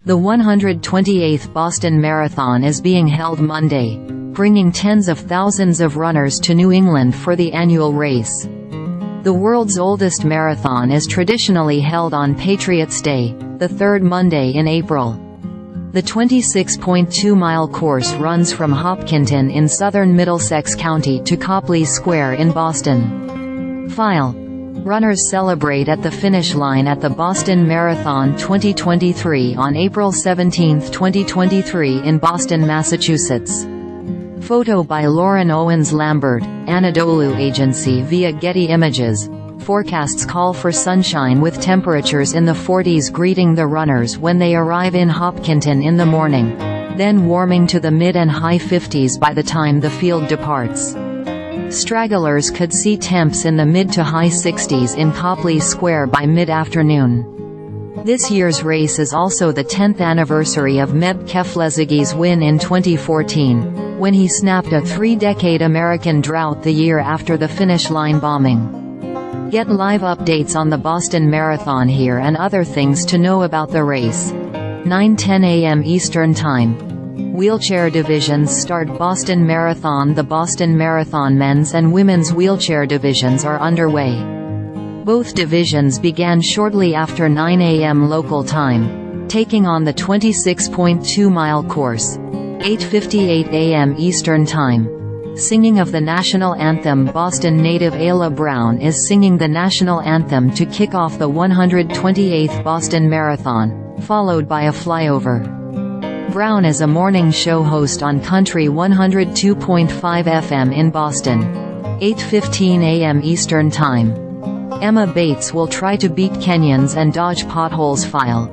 The 128th Boston Marathon is being held Monday, bringing tens of thousands of runners to New England for the annual race. The world's oldest marathon is traditionally held on Patriots' Day, the third Monday in April. The 26.2-mile course runs from Hopkinton in southern Middlesex County to Copley Square in Boston. File. Runners celebrate at the finish line at the Boston Marathon 2023 on April 17, 2023 in Boston, Massachusetts. Photo by Lauren Owens Lambert, Anadolu Agency via Getty Images. Forecasts call for sunshine with temperatures in the 40s greeting the runners when they arrive in Hopkinton in the morning, then warming to the mid and high 50s by the time the field departs. Stragglers could see temps in the mid to high 60s in Copley Square by mid-afternoon. This year's race is also the 10th anniversary of Meb Keflezighi's win in 2014, when he snapped a 3-decade American drought the year after the finish line bombing. Get live updates on the Boston Marathon here and other things to know about the race. 9:10 a.m. Eastern Time. Wheelchair divisions start. Boston Marathon The Boston Marathon men's and women's wheelchair divisions are underway. Both divisions began shortly after 9 a.m. local time, taking on the 26.2-mile course. 8:58 a.m. Eastern Time. Singing of the National Anthem. Boston native Ayla Brown is singing the National Anthem to kick off the 128th Boston Marathon, followed by a flyover. Brown is a morning show host on Country 102.5 FM in Boston. 8:15 a.m. Eastern Time. Emma Bates will try to beat Kenyans and dodge potholesFILE.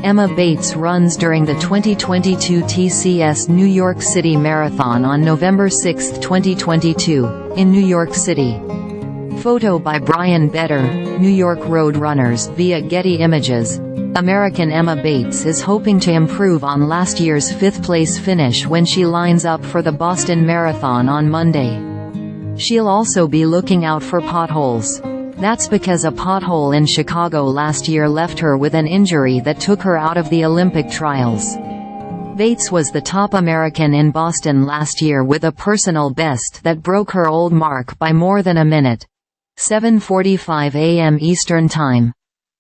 Emma Bates runs during the 2022 TCS New York City Marathon on November 6, 2022, in New York City. Photo by Bryan Bedder, New York Road Runners via Getty Images. American Emma Bates is hoping to improve on last year's 5th-place finish when she lines up for the Boston Marathon on Monday. She'll also be looking out for potholes. That's because a pothole in Chicago last year left her with an injury that took her out of the Olympic trials. Bates was the top American in Boston last year with a personal best that broke her old mark by more than a minute. 7:45 a.m. Eastern Time.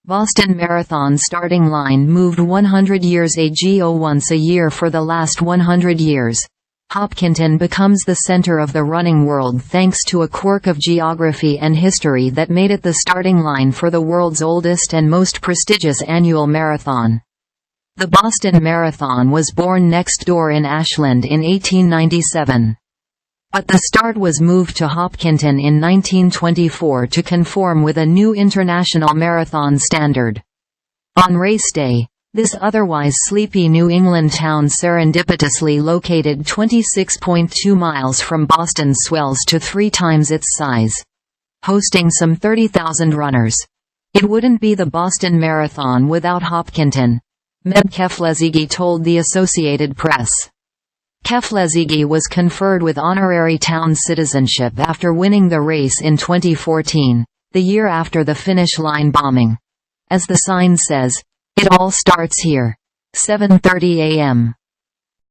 Boston Marathon starting line moved 100 years agoOnce a year for the last 100 years. Hopkinton becomes the center of the running world thanks to a quirk of geography and history that made it the starting line for the world's oldest and most prestigious annual marathon. The Boston Marathon was born next door in Ashland in 1897. But the start was moved to Hopkinton in 1924 to conform with a new international marathon standard. On race day, this otherwise sleepy New England town serendipitously located 26.2 miles from Boston's swells to 3 times its size, hosting some 30,000 runners. It wouldn't be the Boston Marathon without Hopkinton, Meb Keflezighi told the Associated Press. Keflezighi was conferred with honorary town citizenship after winning the race in 2014, the year after the finish line bombing. As the sign says, "It all starts here." 7:30 a.m.